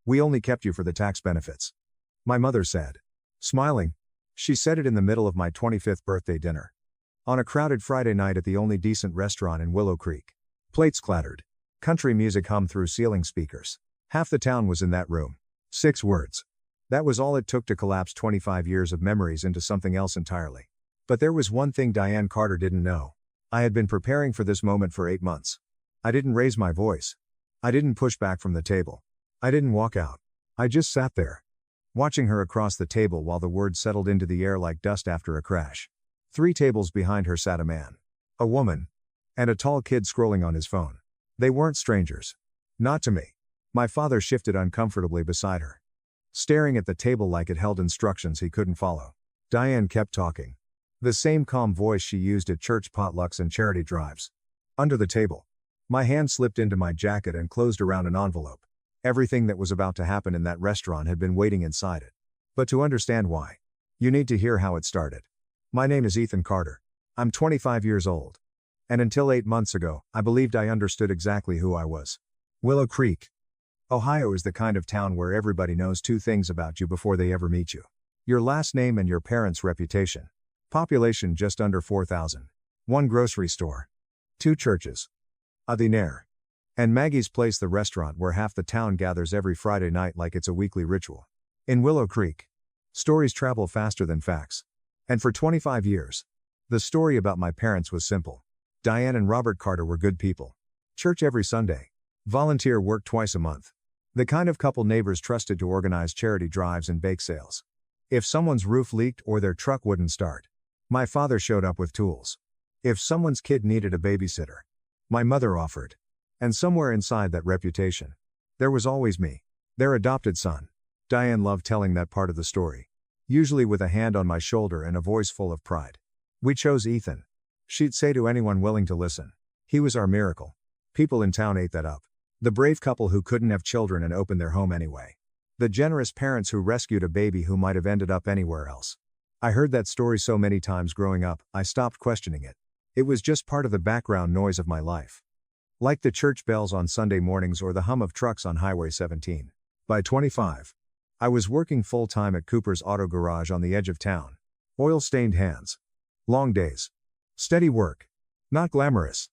We only kept you for the tax benefits. My mother said. Smiling. She said it in the middle of my 25th birthday dinner. On a crowded Friday night at the only decent restaurant in Willow Creek. Plates clattered. Country music hummed through ceiling speakers. Half the town was in that room. 6 words. That was all it took to collapse 25 years of memories into something else entirely. But there was one thing Diane Carter didn't know. I had been preparing for this moment for 8 months. I didn't raise my voice. I didn't push back from the table. I didn't walk out. I just sat there, watching her across the table while the words settled into the air like dust after a crash. 3 tables behind her sat a man, a woman, and a tall kid scrolling on his phone. They weren't strangers. Not to me. My father shifted uncomfortably beside her, staring at the table like it held instructions he couldn't follow. Diane kept talking. The same calm voice she used at church potlucks and charity drives. Under the table. My hand slipped into my jacket and closed around an envelope. Everything that was about to happen in that restaurant had been waiting inside it. But to understand why, you need to hear how it started. My name is Ethan Carter. I'm 25 years old. And until 8 months ago, I believed I understood exactly who I was. Willow Creek, Ohio is the kind of town where everybody knows 2 things about you before they ever meet you. Your last name and your parents' reputation. Population just under 4,000. 1 grocery store. 2 churches. A diner. And Maggie's Place, the restaurant where half the town gathers every Friday night like it's a weekly ritual. In Willow Creek, stories travel faster than facts. And for 25 years, the story about my parents was simple. Diane and Robert Carter were good people. Church every Sunday. Volunteer work twice a month. The kind of couple neighbors trusted to organize charity drives and bake sales. If someone's roof leaked or their truck wouldn't start, my father showed up with tools. If someone's kid needed a babysitter, my mother offered. And somewhere inside that reputation, there was always me, their adopted son. Diane loved telling that part of the story, usually with a hand on my shoulder and a voice full of pride. We chose Ethan. She'd say to anyone willing to listen. He was our miracle. People in town ate that up. The brave couple who couldn't have children and opened their home anyway. The generous parents who rescued a baby who might have ended up anywhere else. I heard that story so many times growing up, I stopped questioning it. It was just part of the background noise of my life. Like the church bells on Sunday mornings or the hum of trucks on Highway 17. By 25, I was working full-time at Cooper's Auto Garage on the edge of town. Oil-stained hands. Long days. Steady work. Not glamorous.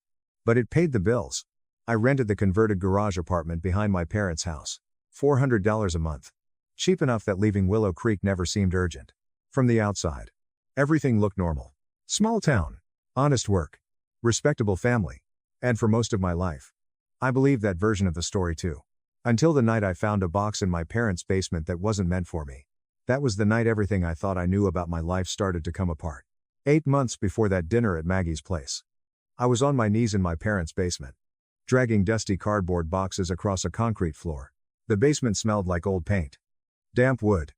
But it paid the bills. I rented the converted garage apartment behind my parents' house. $400 a month. Cheap enough that leaving Willow Creek never seemed urgent. From the outside, everything looked normal. Small town. Honest work. Respectable family. And for most of my life, I believed that version of the story too. Until the night I found a box in my parents' basement that wasn't meant for me. That was the night everything I thought I knew about my life started to come apart. 8 months before that dinner at Maggie's Place. I was on my knees in my parents' basement, dragging dusty cardboard boxes across a concrete floor. The basement smelled like old paint, damp wood,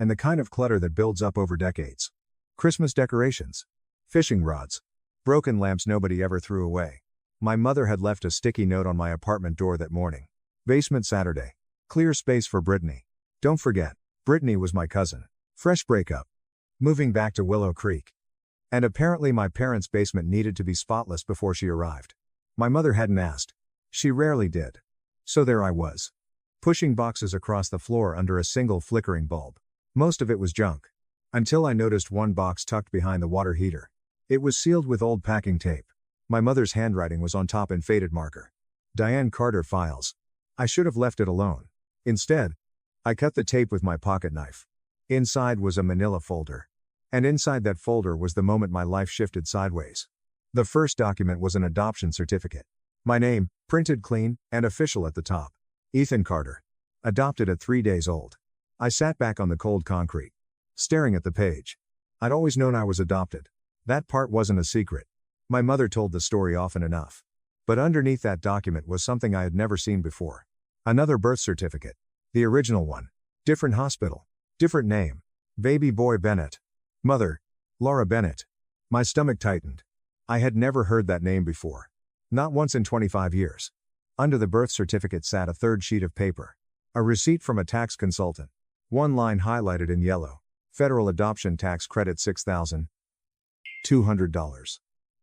and the kind of clutter that builds up over decades. Christmas decorations, fishing rods, broken lamps nobody ever threw away. My mother had left a sticky note on my apartment door that morning. Basement Saturday. Clear space for Brittany. Don't forget, Brittany was my cousin. Fresh breakup. Moving back to Willow Creek. And apparently my parents' basement needed to be spotless before she arrived. My mother hadn't asked. She rarely did. So there I was, pushing boxes across the floor under a single flickering bulb. Most of it was junk. Until I noticed one box tucked behind the water heater. It was sealed with old packing tape. My mother's handwriting was on top in faded marker. Diane Carter Files. I should have left it alone. Instead, I cut the tape with my pocket knife. Inside was a manila folder. And inside that folder was the moment my life shifted sideways. The first document was an adoption certificate. My name, printed clean, and official at the top. Ethan Carter. Adopted at 3 days old. I sat back on the cold concrete, staring at the page. I'd always known I was adopted. That part wasn't a secret. My mother told the story often enough. But underneath that document was something I had never seen before. Another birth certificate. The original one. Different hospital. Different name. Baby boy Bennett. Mother, Laura Bennett. My stomach tightened. I had never heard that name before. Not once in 25 years. Under the birth certificate sat a third sheet of paper. A receipt from a tax consultant. One line highlighted in yellow. Federal adoption tax credit $6,200.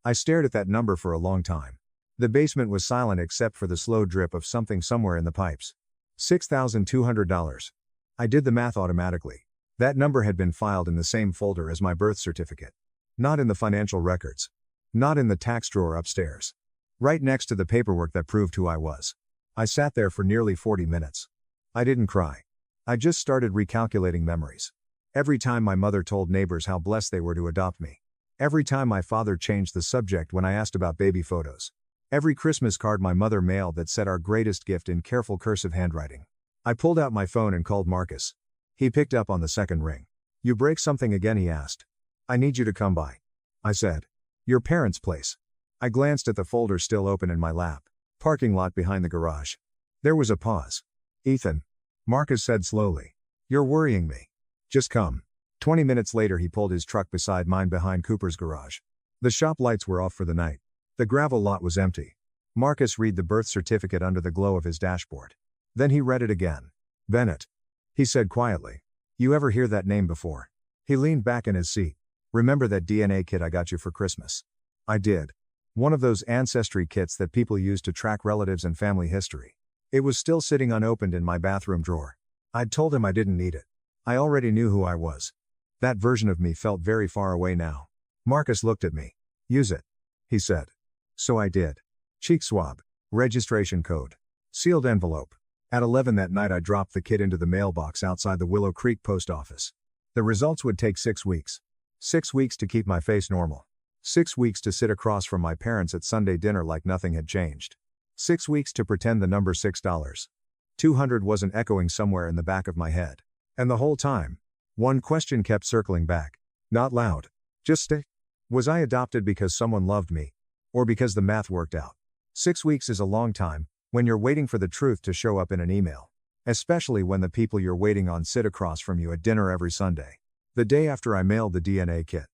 I stared at that number for a long time. The basement was silent except for the slow drip of something somewhere in the pipes. $6,200. I did the math automatically. That number had been filed in the same folder as my birth certificate. Not in the financial records. Not in the tax drawer upstairs. Right next to the paperwork that proved who I was. I sat there for nearly 40 minutes. I didn't cry. I just started recalculating memories. Every time my mother told neighbors how blessed they were to adopt me. Every time my father changed the subject when I asked about baby photos. Every Christmas card my mother mailed that said our greatest gift in careful cursive handwriting. I pulled out my phone and called Marcus. He picked up on the second ring. "You break something again?" he asked. "I need you to come by." I said. "Your parents' place." I glanced at the folder still open in my lap. Parking lot behind the garage. There was a pause. "Ethan," Marcus said slowly. "You're worrying me. Just come." 20 minutes later he pulled his truck beside mine behind Cooper's garage. The shop lights were off for the night. The gravel lot was empty. Marcus read the birth certificate under the glow of his dashboard. Then he read it again. "Bennett," he said quietly. "You ever hear that name before?" He leaned back in his seat. "Remember that DNA kit I got you for Christmas?" I did. One of those ancestry kits that people use to track relatives and family history. It was still sitting unopened in my bathroom drawer. I'd told him I didn't need it. I already knew who I was. That version of me felt very far away now. Marcus looked at me. "Use it," he said. So I did. Cheek swab. Registration code. Sealed envelope. At 11 that night I dropped the kit into the mailbox outside the Willow Creek post office. The results would take 6 weeks. 6 weeks to keep my face normal. 6 weeks to sit across from my parents at Sunday dinner like nothing had changed. 6 weeks to pretend the number $6.200 wasn't echoing somewhere in the back of my head. And the whole time, one question kept circling back. Not loud. Just stick. Was I adopted because someone loved me? Or because the math worked out? 6 weeks is a long time, when you're waiting for the truth to show up in an email. Especially when the people you're waiting on sit across from you at dinner every Sunday. The day after I mailed the DNA kit.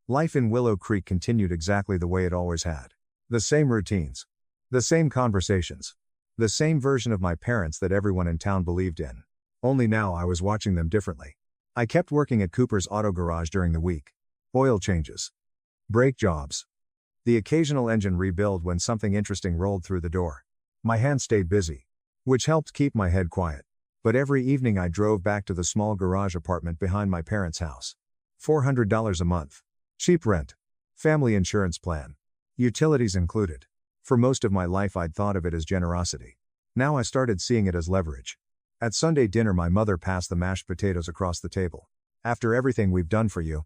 Life in Willow Creek continued exactly the way it always had. The same routines. The same conversations. The same version of my parents that everyone in town believed in. Only now I was watching them differently. I kept working at Cooper's auto garage during the week. Oil changes. Brake jobs. The occasional engine rebuild when something interesting rolled through the door. My hands stayed busy. Which helped keep my head quiet. But every evening I drove back to the small garage apartment behind my parents' house. $400 a month. Cheap rent. Family insurance plan. Utilities included. For most of my life I'd thought of it as generosity. Now I started seeing it as leverage. At Sunday dinner my mother passed the mashed potatoes across the table. "After everything we've done for you,"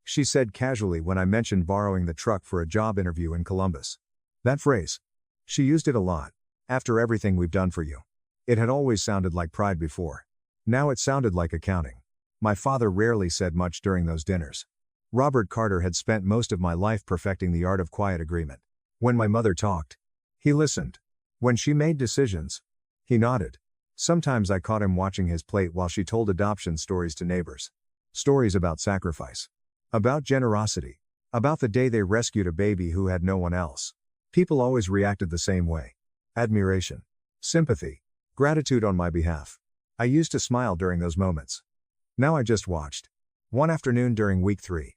she said casually when I mentioned borrowing the truck for a job interview in Columbus. That phrase. She used it a lot. After everything we've done for you. It had always sounded like pride before. Now it sounded like accounting. My father rarely said much during those dinners. Robert Carter had spent most of my life perfecting the art of quiet agreement. When my mother talked, he listened. When she made decisions, he nodded. Sometimes I caught him watching his plate while she told adoption stories to neighbors. Stories about sacrifice. About generosity. About the day they rescued a baby who had no one else. People always reacted the same way. Admiration. Sympathy. Gratitude on my behalf. I used to smile during those moments. Now I just watched. One afternoon during week 3.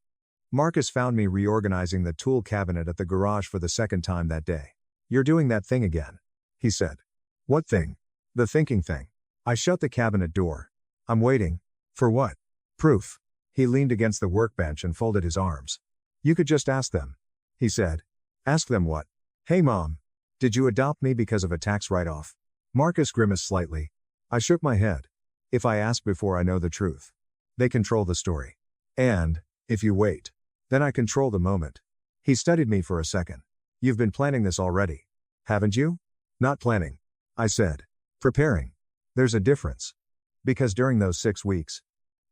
Marcus found me reorganizing the tool cabinet at the garage for the second time that day. "You're doing that thing again," he said. "What thing?" "The thinking thing." I shut the cabinet door. "I'm waiting." "For what?" "Proof." He leaned against the workbench and folded his arms. "You could just ask them," he said. "Ask them what?" "Hey Mom. Did you adopt me because of a tax write-off?" Marcus grimaced slightly. I shook my head. "If I ask before I know the truth, they control the story. And, if you wait, then I control the moment." He studied me for a second. "You've been planning this already, haven't you?" "Not planning," I said. "Preparing. There's a difference." Because during those 6 weeks,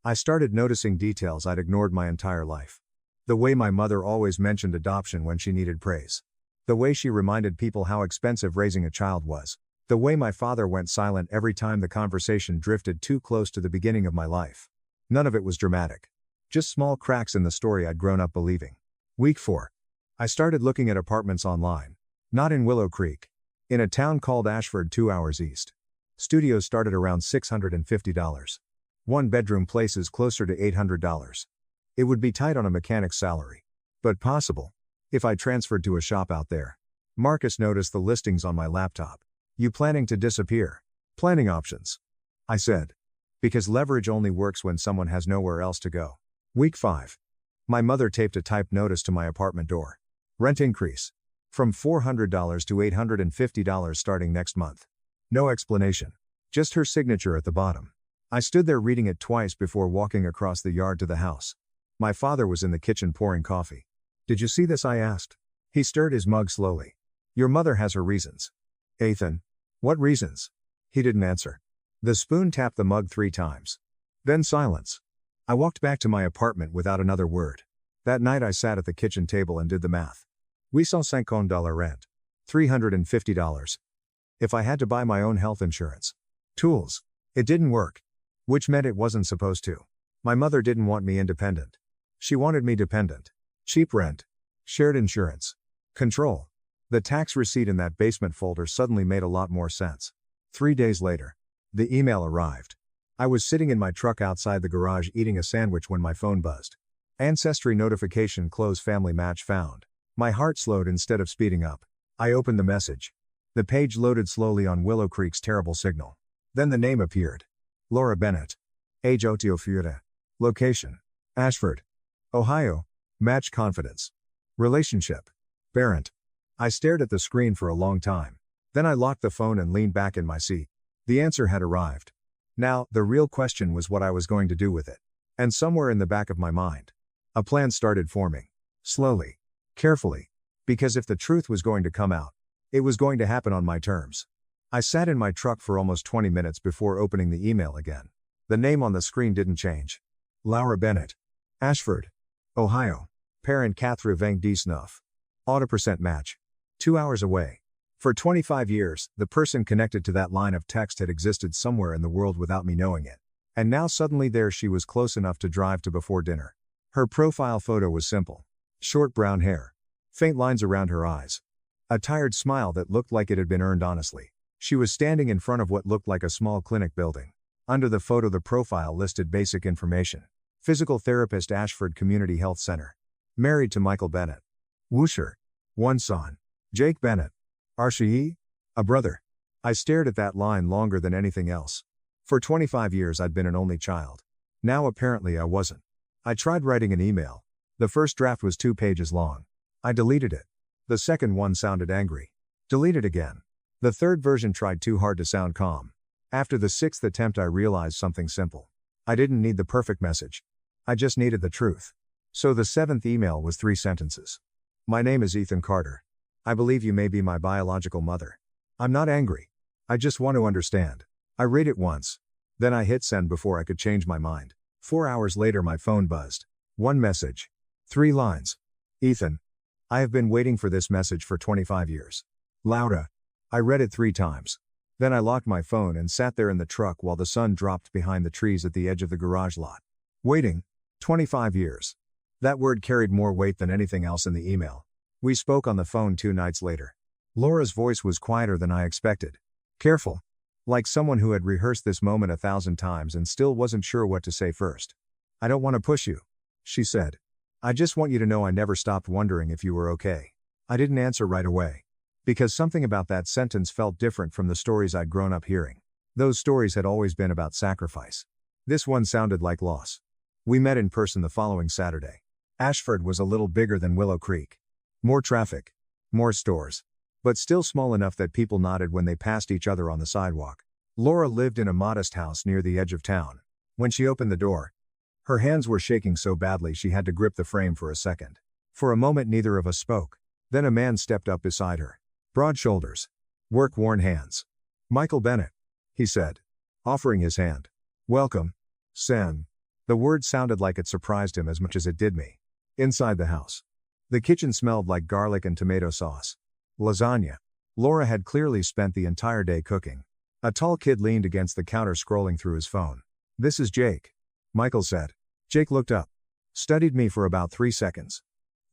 I started noticing details I'd ignored my entire life. The way my mother always mentioned adoption when she needed praise. The way she reminded people how expensive raising a child was. The way my father went silent every time the conversation drifted too close to the beginning of my life. None of it was dramatic. Just small cracks in the story I'd grown up believing. Week 4. I started looking at apartments online. Not in Willow Creek. In a town called Ashford 2 hours east. Studios started around $650. One-bedroom places closer to $800. It would be tight on a mechanic's salary. But possible. If I transferred to a shop out there. Marcus noticed the listings on my laptop. "You planning to disappear?" Planning options. I said. Because leverage only works when someone has nowhere else to go. Week 5. My mother taped a typed notice to my apartment door. Rent increase. From $400 to $850 starting next month. No explanation. Just her signature at the bottom. I stood there reading it twice before walking across the yard to the house. My father was in the kitchen pouring coffee. Did you see this? I asked. He stirred his mug slowly. Your mother has her reasons. Ethan. What reasons? He didn't answer. The spoon tapped the mug 3 times. Then silence. I walked back to my apartment without another word. That night I sat at the kitchen table and did the math. $850 rent. $350. If I had to buy my own health insurance. Tools. It didn't work. Which meant it wasn't supposed to. My mother didn't want me independent. She wanted me dependent. Cheap rent. Shared insurance. Control. The tax receipt in that basement folder suddenly made a lot more sense. 3 days later. The email arrived. I was sitting in my truck outside the garage eating a sandwich when my phone buzzed. Ancestry notification: close family match found. My heart slowed instead of speeding up. I opened the message. The page loaded slowly on Willow Creek's terrible signal. Then the name appeared. Laura Bennett. Age Otiofiuta. Location. Ashford. Ohio. Match confidence. Relationship. Parent. I stared at the screen for a long time. Then I locked the phone and leaned back in my seat. The answer had arrived. Now, the real question was what I was going to do with it. And somewhere in the back of my mind, a plan started forming. Slowly. Carefully. Because if the truth was going to come out, it was going to happen on my terms. I sat in my truck for almost 20 minutes before opening the email again. The name on the screen didn't change. Laura Bennett. Ashford. Ohio. Parent Kathra Vang D. Snuff. Auto% match. 2 hours away. For 25 years, the person connected to that line of text had existed somewhere in the world without me knowing it. And now suddenly there she was, close enough to drive to before dinner. Her profile photo was simple. Short brown hair. Faint lines around her eyes. A tired smile that looked like it had been earned honestly. She was standing in front of what looked like a small clinic building. Under the photo, the profile listed basic information. Physical therapist, Ashford Community Health Center. Married to Michael Bennett. Woosher. 1 son. Jake Bennett. Arshii? A brother. I stared at that line longer than anything else. For 25 years I'd been an only child. Now apparently I wasn't. I tried writing an email. The first draft was 2 pages long. I deleted it. The second one sounded angry. Deleted again. The third version tried too hard to sound calm. After the 6th attempt I realized something simple. I didn't need the perfect message. I just needed the truth. So the 7th email was 3 sentences. My name is Ethan Carter. I believe you may be my biological mother. I'm not angry. I just want to understand. I read it once. Then I hit send before I could change my mind. 4 hours later my phone buzzed. 1 message. 3 lines. Ethan. I have been waiting for this message for 25 years. Laura. I read it 3 times. Then I locked my phone and sat there in the truck while the sun dropped behind the trees at the edge of the garage lot. Waiting. 25 years. That word carried more weight than anything else in the email. We spoke on the phone 2 nights later. Laura's voice was quieter than I expected. Careful. Like someone who had rehearsed this moment 1,000 times and still wasn't sure what to say first. I don't want to push you, she said. I just want you to know I never stopped wondering if you were okay. I didn't answer right away. Because something about that sentence felt different from the stories I'd grown up hearing. Those stories had always been about sacrifice. This one sounded like loss. We met in person the following Saturday. Ashford was a little bigger than Willow Creek. More traffic. More stores. But still small enough that people nodded when they passed each other on the sidewalk. Laura lived in a modest house near the edge of town. When she opened the door, her hands were shaking so badly she had to grip the frame for a second. For a moment neither of us spoke. Then a man stepped up beside her. Broad shoulders. Work-worn hands. Michael Bennett, he said, offering his hand. Welcome, Sam. The word sounded like it surprised him as much as it did me. Inside the house. The kitchen smelled like garlic and tomato sauce. Lasagna. Laura had clearly spent the entire day cooking. A tall kid leaned against the counter scrolling through his phone. This is Jake, Michael said. Jake looked up. Studied me for about 3 seconds.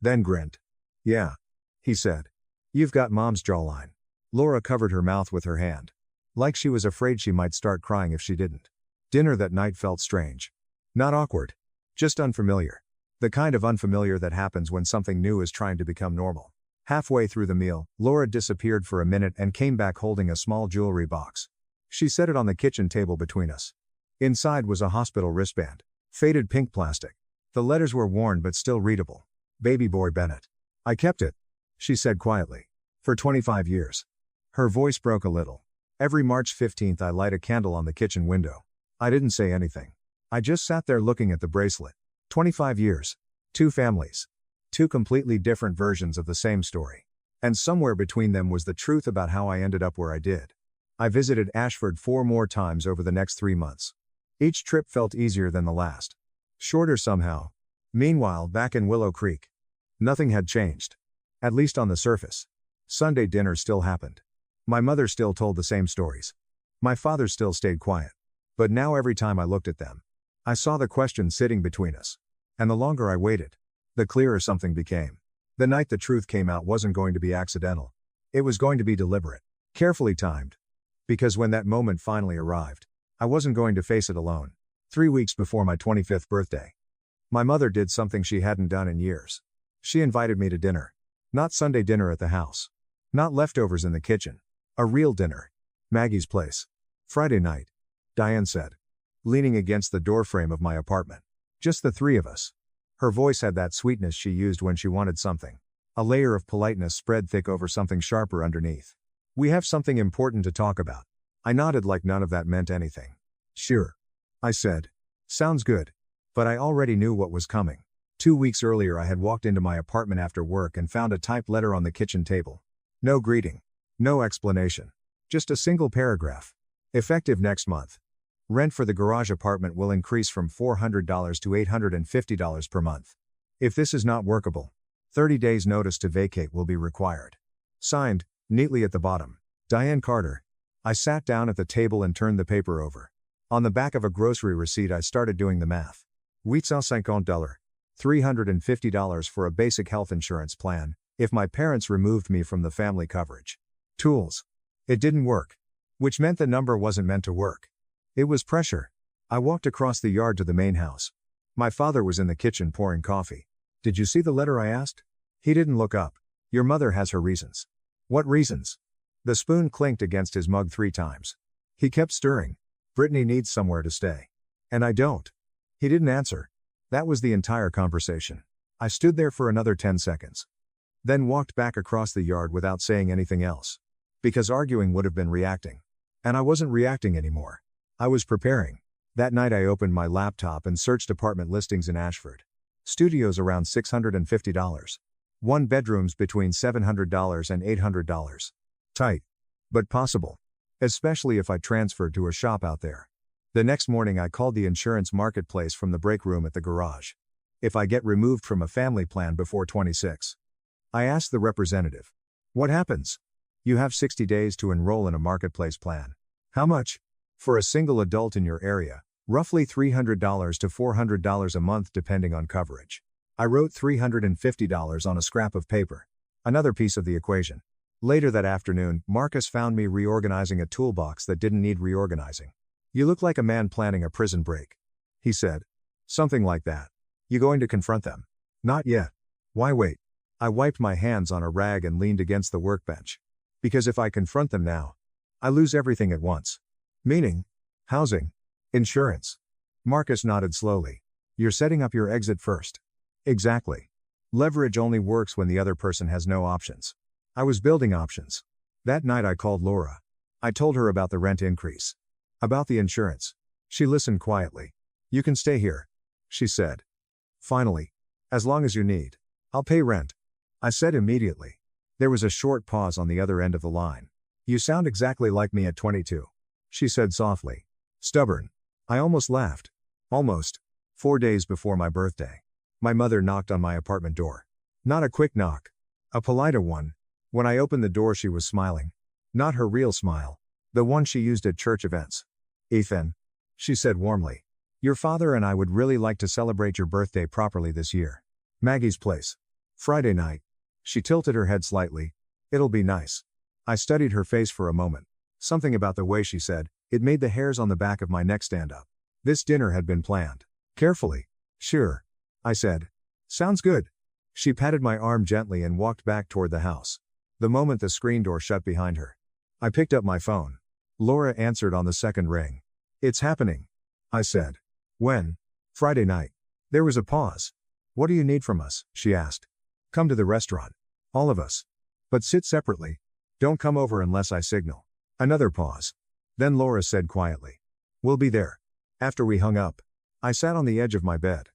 Then grinned. Yeah, he said. You've got mom's jawline. Laura covered her mouth with her hand. Like she was afraid she might start crying if she didn't. Dinner that night felt strange. Not awkward. Just unfamiliar. The kind of unfamiliar that happens when something new is trying to become normal. Halfway through the meal, Laura disappeared for a minute and came back holding a small jewelry box. She set it on the kitchen table between us. Inside was a hospital wristband. Faded pink plastic. The letters were worn but still readable. Baby boy Bennett. I kept it, she said quietly. For 25 years. Her voice broke a little. Every March 15th I light a candle on the kitchen window. I didn't say anything. I just sat there looking at the bracelet. 25 years. 2 families. 2 completely different versions of the same story. And somewhere between them was the truth about how I ended up where I did. I visited Ashford 4 more times over the next 3 months. Each trip felt easier than the last. Shorter somehow. Meanwhile, back in Willow Creek, nothing had changed. At least on the surface. Sunday dinners still happened. My mother still told the same stories. My father still stayed quiet. But now every time I looked at them, I saw the question sitting between us. And the longer I waited, the clearer something became. The night the truth came out wasn't going to be accidental. It was going to be deliberate. Carefully timed. Because when that moment finally arrived, I wasn't going to face it alone. 3 weeks before my 25th birthday. My mother did something she hadn't done in years. She invited me to dinner. Not Sunday dinner at the house. Not leftovers in the kitchen. A real dinner. Maggie's place. Friday night. Diane said. Leaning against the doorframe of my apartment. Just the 3 of us. Her voice had that sweetness she used when she wanted something. A layer of politeness spread thick over something sharper underneath. We have something important to talk about. I nodded like none of that meant anything. Sure. I said. Sounds good. But I already knew what was coming. 2 weeks earlier I had walked into my apartment after work and found a typed letter on the kitchen table. No greeting. No explanation. Just a single paragraph. Effective next month. Rent for the garage apartment will increase from $400 to $850 per month. If this is not workable, 30 days notice to vacate will be required. Signed, neatly at the bottom, Diane Carter. I sat down at the table and turned the paper over. On the back of a grocery receipt I started doing the math. $850, $350 for a basic health insurance plan, if my parents removed me from the family coverage. Tools. It didn't work. Which meant the number wasn't meant to work. It was pressure. I walked across the yard to the main house. My father was in the kitchen pouring coffee. Did you see the letter? I asked. He didn't look up. Your mother has her reasons. What reasons? The spoon clinked against his mug 3 times. He kept stirring. Brittany needs somewhere to stay. And I don't. He didn't answer. That was the entire conversation. I stood there for another 10 seconds. Then walked back across the yard without saying anything else. Because arguing would have been reacting. And I wasn't reacting anymore. I was preparing. That night I opened my laptop and searched apartment listings in Ashford. Studios around $650. 1 bedrooms between $700 and $800. Tight. But possible. Especially if I transferred to a shop out there. The next morning I called the insurance marketplace from the break room at the garage. If I get removed from a family plan before 26. I asked the representative. What happens? You have 60 days to enroll in a marketplace plan. How much? For a single adult in your area, roughly $300 to $400 a month depending on coverage. I wrote $350 on a scrap of paper. Another piece of the equation. Later that afternoon, Marcus found me reorganizing a toolbox that didn't need reorganizing. You look like a man planning a prison break. He said. Something like that. You going to confront them? Not yet. Why wait? I wiped my hands on a rag and leaned against the workbench. Because if I confront them now, I lose everything at once. Meaning? Housing. Insurance. Marcus nodded slowly. You're setting up your exit first. Exactly. Leverage only works when the other person has no options. I was building options. That night I called Laura. I told her about the rent increase. About the insurance. She listened quietly. You can stay here, she said. Finally. As long as you need. I'll pay rent. I said immediately. There was a short pause on the other end of the line. You sound exactly like me at 22. She said softly. Stubborn. I almost laughed. Almost. 4 days before my birthday. My mother knocked on my apartment door. Not a quick knock. A polite one. When I opened the door she was smiling. Not her real smile. The one she used at church events. Ethan. She said warmly. Your father and I would really like to celebrate your birthday properly this year. Maggie's place. Friday night. She tilted her head slightly. It'll be nice. I studied her face for a moment. Something about the way she said, it made the hairs on the back of my neck stand up. This dinner had been planned. Carefully. Sure. I said. Sounds good. She patted my arm gently and walked back toward the house. The moment the screen door shut behind her, I picked up my phone. Laura answered on the second ring. It's happening. I said. When? Friday night. There was a pause. What do you need from us? She asked. Come to the restaurant. All of us. But sit separately. Don't come over unless I signal. Another pause. Then Laura said quietly. We'll be there. After we hung up, I sat on the edge of my bed.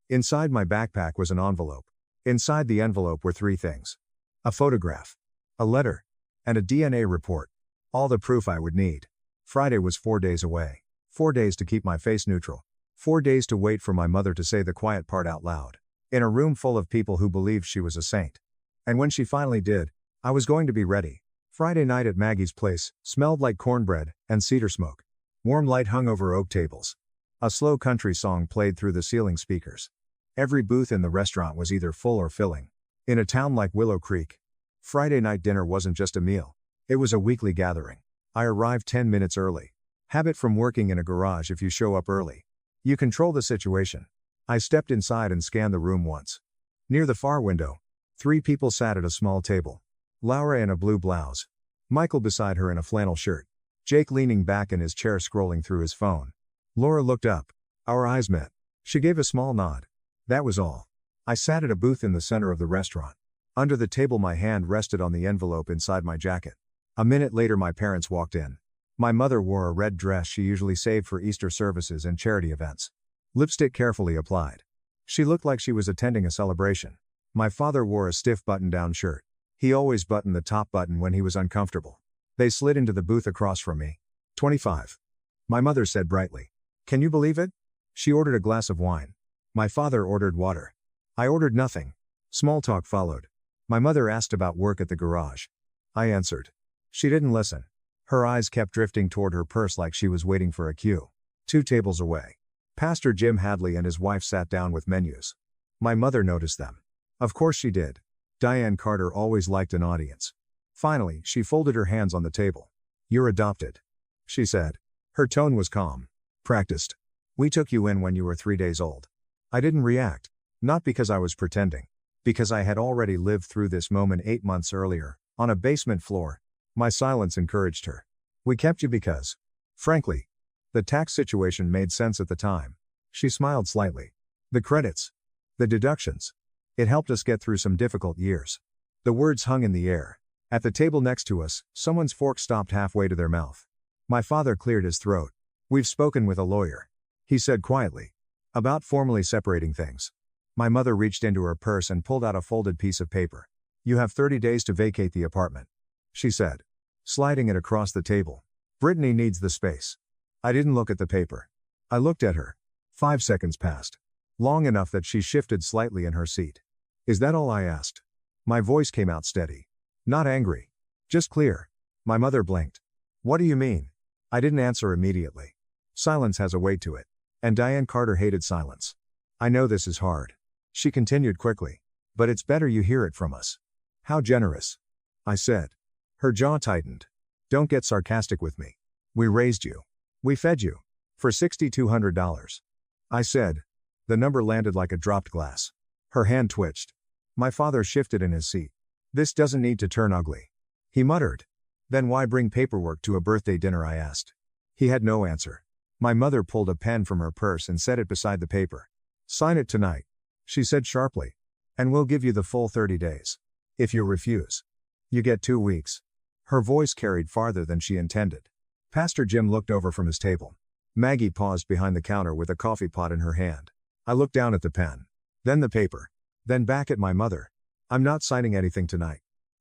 Inside my backpack was an envelope. Inside the envelope were three things. A photograph, a letter, and a DNA report. All the proof I would need. Friday was 4 days away. 4 days to keep my face neutral. 4 days to wait for my mother to say the quiet part out loud. In a room full of people who believed she was a saint. And when she finally did, I was going to be ready. Friday night at Maggie's place smelled like cornbread and cedar smoke. Warm light hung over oak tables. A slow country song played through the ceiling speakers. Every booth in the restaurant was either full or filling. In a town like Willow Creek, Friday night dinner wasn't just a meal. It was a weekly gathering. I arrived 10 minutes early. Habit from working in a garage: if you show up early, you control the situation. I stepped inside and scanned the room once. Near the far window, 3 people sat at a small table. Laura in a blue blouse. Michael beside her in a flannel shirt. Jake leaning back in his chair scrolling through his phone. Laura looked up. Our eyes met. She gave a small nod. That was all. I sat at a booth in the center of the restaurant. Under the table my hand rested on the envelope inside my jacket. A minute later my parents walked in. My mother wore a red dress she usually saved for Easter services and charity events. Lipstick carefully applied. She looked like she was attending a celebration. My father wore a stiff button-down shirt. He always buttoned the top button when he was uncomfortable. They slid into the booth across from me. 25. My mother said brightly. Can you believe it? She ordered a glass of wine. My father ordered water. I ordered nothing. Small talk followed. My mother asked about work at the garage. I answered. She didn't listen. Her eyes kept drifting toward her purse like she was waiting for a cue. 2 tables away, Pastor Jim Hadley and his wife sat down with menus. My mother noticed them. Of course she did. Diane Carter always liked an audience. Finally, she folded her hands on the table. You're adopted, she said. Her tone was calm. Practiced. We took you in when you were 3 days old. I didn't react. Not because I was pretending. Because I had already lived through this moment 8 months earlier, on a basement floor. My silence encouraged her. We kept you because, frankly, the tax situation made sense at the time. She smiled slightly. The credits. The deductions. It helped us get through some difficult years. The words hung in the air. At the table next to us, someone's fork stopped halfway to their mouth. My father cleared his throat. We've spoken with a lawyer, he said quietly, about formally separating things. My mother reached into her purse and pulled out a folded piece of paper. You have 30 days to vacate the apartment, she said, sliding it across the table. Brittany needs the space. I didn't look at the paper. I looked at her. 5 seconds passed. Long enough that she shifted slightly in her seat. Is that all? I asked. My voice came out steady. Not angry. Just clear. My mother blinked. What do you mean? I didn't answer immediately. Silence has a weight to it. And Diane Carter hated silence. I know this is hard. She continued quickly. But it's better you hear it from us. How generous, I said. Her jaw tightened. Don't get sarcastic with me. We raised you. We fed you. For $6,200. I said. The number landed like a dropped glass. Her hand twitched. My father shifted in his seat. This doesn't need to turn ugly, he muttered. Then why bring paperwork to a birthday dinner? I asked. He had no answer. My mother pulled a pen from her purse and set it beside the paper. Sign it tonight, she said sharply. And we'll give you the full 30 days. If you refuse, you get 2 weeks. Her voice carried farther than she intended. Pastor Jim looked over from his table. Maggie paused behind the counter with a coffee pot in her hand. I looked down at the pen. Then the paper. Then back at my mother. I'm not signing anything tonight,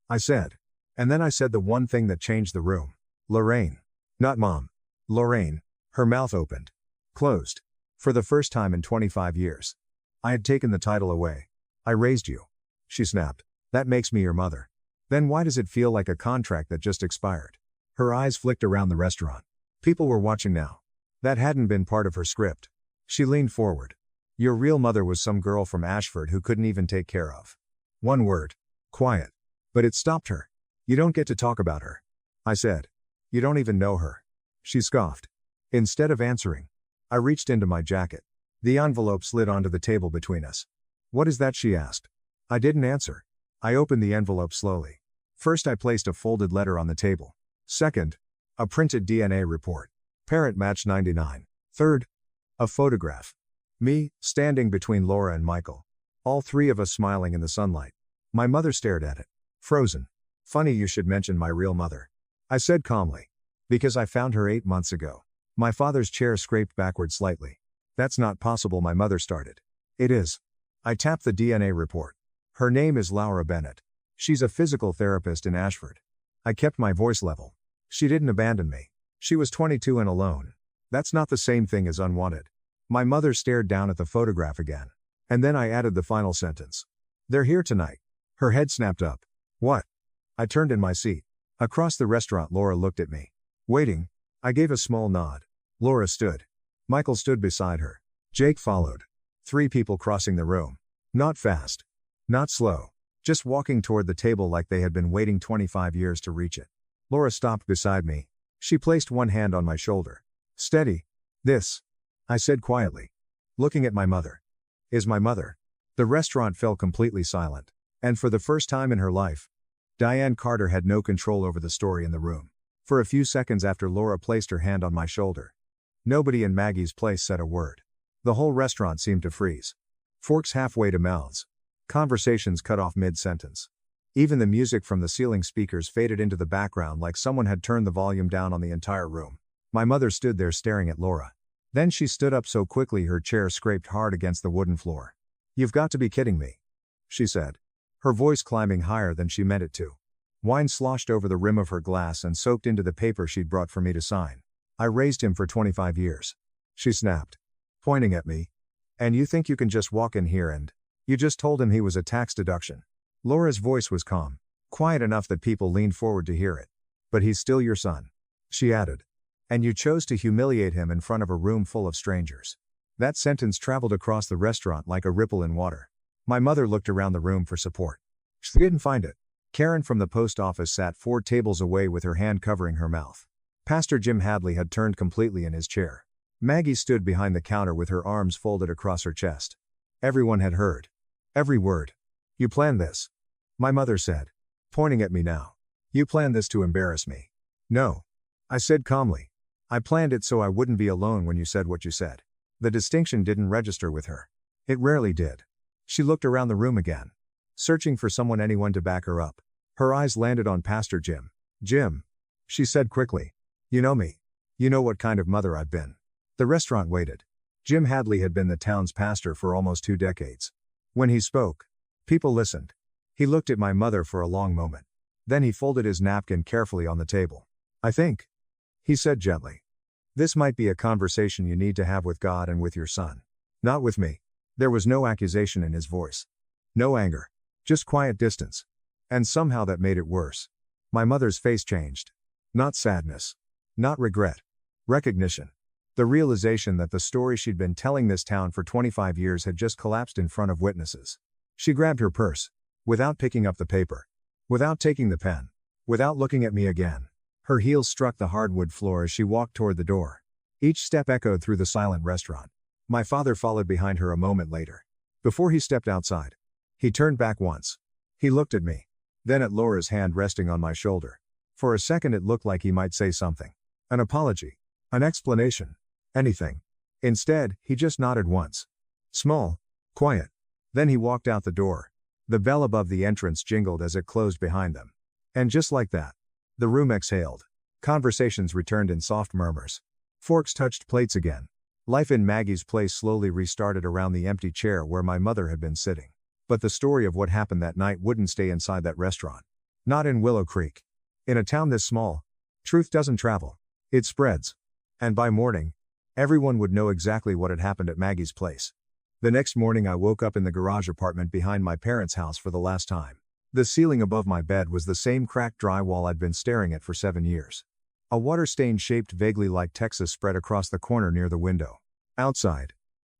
I said. And then I said the one thing that changed the room. Lorraine. Not Mom. Lorraine. Her mouth opened. Closed. For the first time in 25 years. I had taken the title away. I raised you, she snapped. That makes me your mother. Then why does it feel like a contract that just expired? Her eyes flicked around the restaurant. People were watching now. That hadn't been part of her script. She leaned forward. Your real mother was some girl from Ashford who couldn't even take care of. One word. Quiet. But it stopped her. You don't get to talk about her, I said. You don't even know her. She scoffed. Instead of answering, I reached into my jacket. The envelope slid onto the table between us. What is that? She asked. I didn't answer. I opened the envelope slowly. First I placed a folded letter on the table. Second, A printed DNA report. Parent match 99. Third. A photograph. Me, standing between Laura and Michael. All three of us smiling in the sunlight. My mother stared at it. Frozen. Funny you should mention my real mother. I said calmly. Because I found her 8 months ago. My father's chair scraped backward slightly. That's not possible, my mother started. It is. I tapped the DNA report. Her name is Laura Bennett. She's a physical therapist in Ashford. I kept my voice level. She didn't abandon me. She was 22 and alone. That's not the same thing as unwanted. My mother stared down at the photograph again. And then I added the final sentence. They're here tonight. Her head snapped up. What? I turned in my seat. Across the restaurant, Laura looked at me. Waiting. I gave a small nod. Laura stood. Michael stood beside her. Jake followed. 3 people crossing the room. Not fast. Not slow. Just walking toward the table like they had been waiting 25 years to reach it. Laura stopped beside me. She placed one hand on my shoulder. Steady. This. I said quietly. Looking at my mother. Is my mother. The restaurant fell completely silent. And for the first time in her life, Diane Carter had no control over the story in the room. For a few seconds after Laura placed her hand on my shoulder, nobody in Maggie's place said a word. The whole restaurant seemed to freeze. Forks halfway to mouths. Conversations cut off mid-sentence. Even the music from the ceiling speakers faded into the background like someone had turned the volume down on the entire room. My mother stood there staring at Laura. Then she stood up so quickly her chair scraped hard against the wooden floor. You've got to be kidding me, she said. Her voice climbing higher than she meant it to. Wine sloshed over the rim of her glass and soaked into the paper she'd brought for me to sign. I raised him for 25 years. She snapped, pointing at me. And you think you can just walk in here and... You just told him he was a tax deduction. Laura's voice was calm, quiet enough that people leaned forward to hear it. But he's still your son, she added. And you chose to humiliate him in front of a room full of strangers. That sentence traveled across the restaurant like a ripple in water. My mother looked around the room for support. She didn't find it. Karen from the post office sat 4 tables away with her hand covering her mouth. Pastor Jim Hadley had turned completely in his chair. Maggie stood behind the counter with her arms folded across her chest. Everyone had heard. Every word. You planned this. My mother said, pointing at me now. You planned this to embarrass me. No. I said calmly. I planned it so I wouldn't be alone when you said what you said. The distinction didn't register with her. It rarely did. She looked around the room again, searching for anyone to back her up. Her eyes landed on Pastor Jim. Jim, she said quickly. You know me. You know what kind of mother I've been. The restaurant waited. Jim Hadley had been the town's pastor for almost 2 decades. When he spoke, people listened. He looked at my mother for a long moment. Then he folded his napkin carefully on the table. I think, he said gently, this might be a conversation you need to have with God and with your son. Not with me. There was no accusation in his voice. No anger. Just quiet distance. And somehow that made it worse. My mother's face changed. Not sadness. Not regret. Recognition. The realization that the story she'd been telling this town for 25 years had just collapsed in front of witnesses. She grabbed her purse. Without picking up the paper. Without taking the pen. Without looking at me again. Her heels struck the hardwood floor as she walked toward the door. Each step echoed through the silent restaurant. My father followed behind her a moment later. Before he stepped outside, he turned back once. He looked at me. Then at Laura's hand resting on my shoulder. For a second it looked like he might say something. An apology. An explanation. Anything. Instead, he just nodded once. Small. Quiet. Then he walked out the door. The bell above the entrance jingled as it closed behind them. And just like that, the room exhaled. Conversations returned in soft murmurs. Forks touched plates again. Life in Maggie's place slowly restarted around the empty chair where my mother had been sitting. But the story of what happened that night wouldn't stay inside that restaurant. Not in Willow Creek. In a town this small, truth doesn't travel. It spreads. And by morning, everyone would know exactly what had happened at Maggie's place. The next morning I woke up in the garage apartment behind my parents' house for the last time. The ceiling above my bed was the same cracked drywall I'd been staring at for 7 years. A water stain shaped vaguely like Texas spread across the corner near the window. Outside,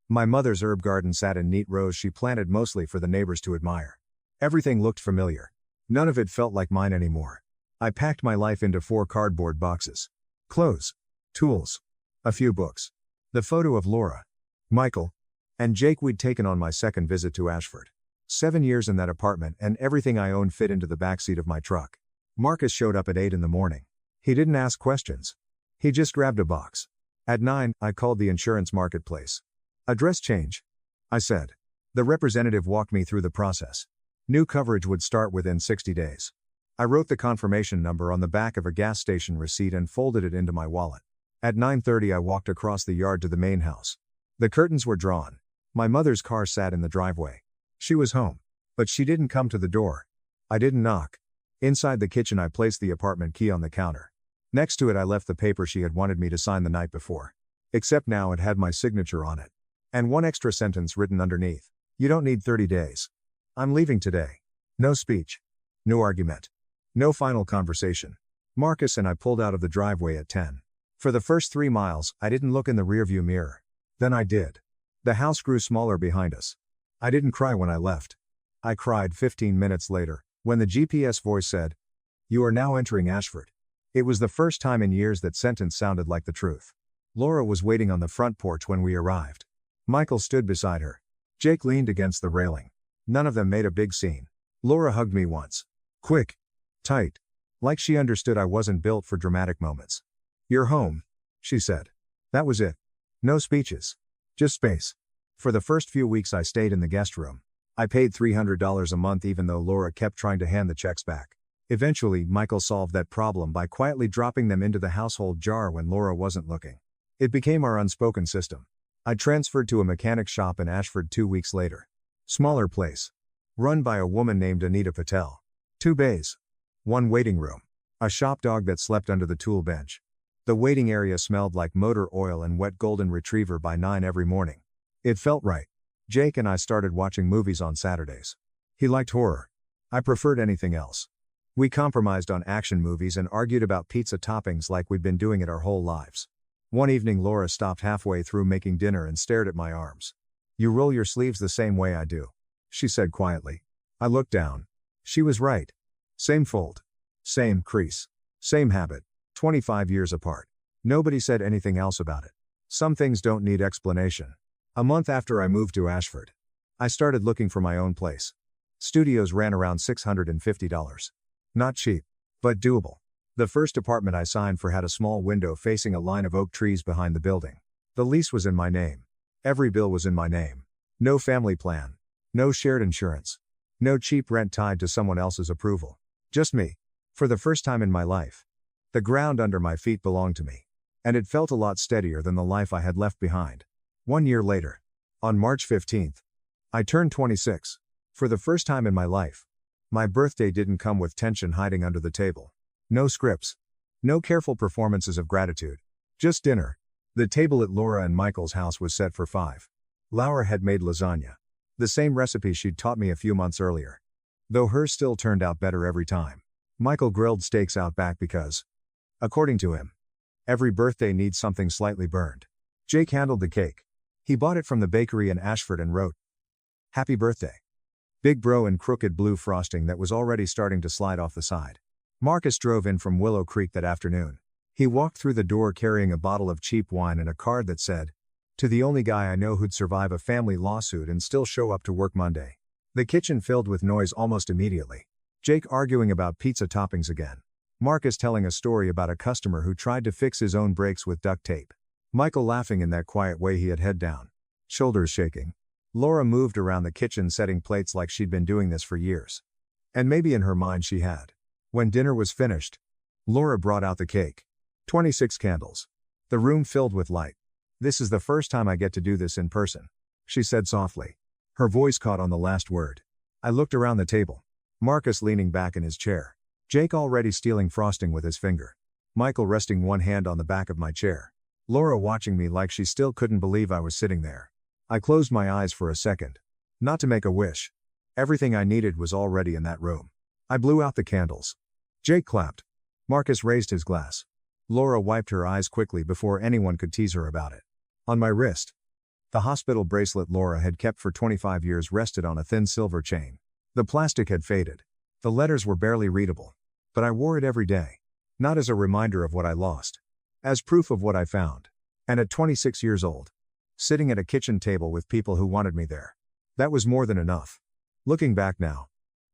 my mother's herb garden sat in neat rows she planted mostly for the neighbors to admire. Everything looked familiar. None of it felt like mine anymore. I packed my life into 4 cardboard boxes. Clothes. Tools. A few books. The photo of Laura, Michael, and Jake we'd taken on my second visit to Ashford. 7 years in that apartment and everything I owned fit into the backseat of my truck. Marcus showed up at 8 in the morning. He didn't ask questions. He just grabbed a box. At 9, I called the insurance marketplace. Address change, I said. The representative walked me through the process. New coverage would start within 60 days. I wrote the confirmation number on the back of a gas station receipt and folded it into my wallet. At 9:30 I walked across the yard to the main house. The curtains were drawn. My mother's car sat in the driveway. She was home. But she didn't come to the door. I didn't knock. Inside the kitchen I placed the apartment key on the counter. Next to it I left the paper she had wanted me to sign the night before. Except now it had my signature on it. And one extra sentence written underneath. You don't need 30 days. I'm leaving today. No speech. No argument. No final conversation. Marcus and I pulled out of the driveway at 10. For the first 3 miles, I didn't look in the rearview mirror. Then I did. The house grew smaller behind us. I didn't cry when I left. I cried 15 minutes later, when the GPS voice said, "You are now entering Ashford." It was the first time in years that sentence sounded like the truth. Laura was waiting on the front porch when we arrived. Michael stood beside her. Jake leaned against the railing. None of them made a big scene. Laura hugged me once. Quick. Tight. Like she understood I wasn't built for dramatic moments. "You're home," she said. That was it. No speeches. Just space. For the first few weeks I stayed in the guest room. I paid $300 a month even though Laura kept trying to hand the checks back. Eventually, Michael solved that problem by quietly dropping them into the household jar when Laura wasn't looking. It became our unspoken system. I transferred to a mechanic shop in Ashford 2 weeks later. Smaller place. Run by a woman named Anita Patel. 2 bays. 1 waiting room. A shop dog that slept under the tool bench. The waiting area smelled like motor oil and wet golden retriever by 9 every morning. It felt right. Jake and I started watching movies on Saturdays. He liked horror. I preferred anything else. We compromised on action movies and argued about pizza toppings like we'd been doing it our whole lives. One evening Laura stopped halfway through making dinner and stared at my arms. "You roll your sleeves the same way I do," she said quietly. I looked down. She was right. Same fold. Same crease. Same habit. 25 years apart. Nobody said anything else about it. Some things don't need explanation. A month after I moved to Ashford, I started looking for my own place. Studios ran around $650. Not cheap, but doable. The first apartment I signed for had a small window facing a line of oak trees behind the building. The lease was in my name. Every bill was in my name. No family plan. No shared insurance. No cheap rent tied to someone else's approval. Just me. For the first time in my life. The ground under my feet belonged to me. And it felt a lot steadier than the life I had left behind. 1 year later. On March 15th. I turned 26. For the first time in my life. My birthday didn't come with tension hiding under the table. No scripts. No careful performances of gratitude. Just dinner. The table at Laura and Michael's house was set for 5. Laura had made lasagna. The same recipe she'd taught me a few months earlier. Though hers still turned out better every time. Michael grilled steaks out back because, according to him, every birthday needs something slightly burned. Jake handled the cake. He bought it from the bakery in Ashford and wrote, "Happy birthday." Big bro in crooked blue frosting that was already starting to slide off the side. Marcus drove in from Willow Creek that afternoon. He walked through the door carrying a bottle of cheap wine and a card that said, "To the only guy I know who'd survive a family lawsuit and still show up to work Monday." The kitchen filled with noise almost immediately. Jake arguing about pizza toppings again. Marcus telling a story about a customer who tried to fix his own brakes with duct tape. Michael laughing in that quiet way he had head down. Shoulders shaking. Laura moved around the kitchen setting plates like she'd been doing this for years. And maybe in her mind she had. When dinner was finished, Laura brought out the cake. 26 candles. The room filled with light. "This is the first time I get to do this in person," she said softly. Her voice caught on the last word. I looked around the table. Marcus leaning back in his chair. Jake already stealing frosting with his finger. Michael resting one hand on the back of my chair. Laura watching me like she still couldn't believe I was sitting there. I closed my eyes for a second. Not to make a wish. Everything I needed was already in that room. I blew out the candles. Jake clapped. Marcus raised his glass. Laura wiped her eyes quickly before anyone could tease her about it. On my wrist. The hospital bracelet Laura had kept for 25 years rested on a thin silver chain. The plastic had faded. The letters were barely readable. But I wore it every day. Not as a reminder of what I lost. As proof of what I found. And at 26 years old. Sitting at a kitchen table with people who wanted me there. That was more than enough. Looking back now.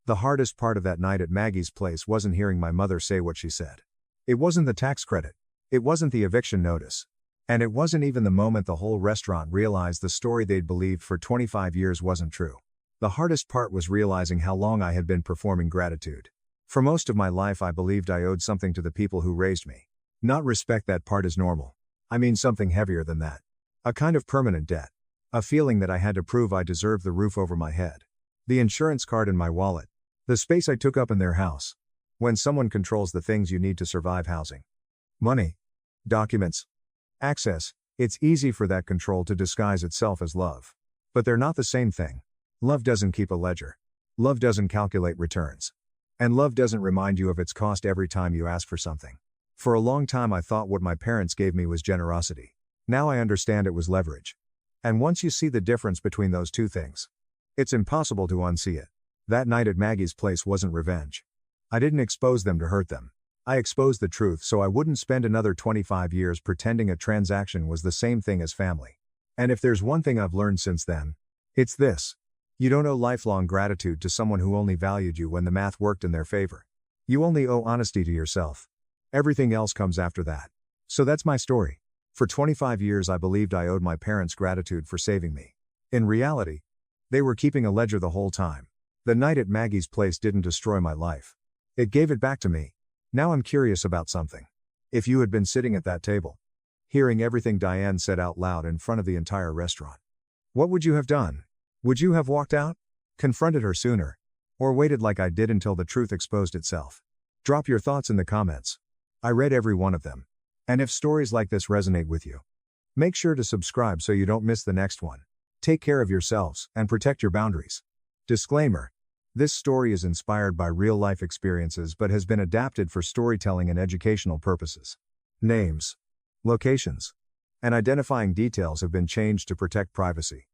The hardest part of that night at Maggie's place wasn't hearing my mother say what she said. It wasn't the tax credit. It wasn't the eviction notice. And it wasn't even the moment the whole restaurant realized the story they'd believed for 25 years wasn't true. The hardest part was realizing how long I had been performing gratitude. For most of my life I believed I owed something to the people who raised me. Not respect, that part is normal. I mean something heavier than that. A kind of permanent debt. A feeling that I had to prove I deserved the roof over my head. The insurance card in my wallet. The space I took up in their house. When someone controls the things you need to survive: housing, money, documents, access, it's easy for that control to disguise itself as love. But they're not the same thing. Love doesn't keep a ledger. Love doesn't calculate returns. And love doesn't remind you of its cost every time you ask for something. For a long time I thought what my parents gave me was generosity. Now I understand it was leverage. And once you see the difference between those two things, it's impossible to unsee it. That night at Maggie's place wasn't revenge. I didn't expose them to hurt them. I exposed the truth so I wouldn't spend another 25 years pretending a transaction was the same thing as family. And if there's one thing I've learned since then, it's this. You don't owe lifelong gratitude to someone who only valued you when the math worked in their favor. You only owe honesty to yourself. Everything else comes after that. So that's my story. For 25 years I believed I owed my parents gratitude for saving me. In reality, they were keeping a ledger the whole time. The night at Maggie's place didn't destroy my life. It gave it back to me. Now I'm curious about something. If you had been sitting at that table, hearing everything Diane said out loud in front of the entire restaurant, what would you have done? Would you have walked out? Confronted her sooner? Or waited like I did until the truth exposed itself? Drop your thoughts in the comments. I read every one of them. And if stories like this resonate with you, make sure to subscribe so you don't miss the next one. Take care of yourselves and protect your boundaries. Disclaimer. This story is inspired by real-life experiences but has been adapted for storytelling and educational purposes. Names, locations, and identifying details have been changed to protect privacy.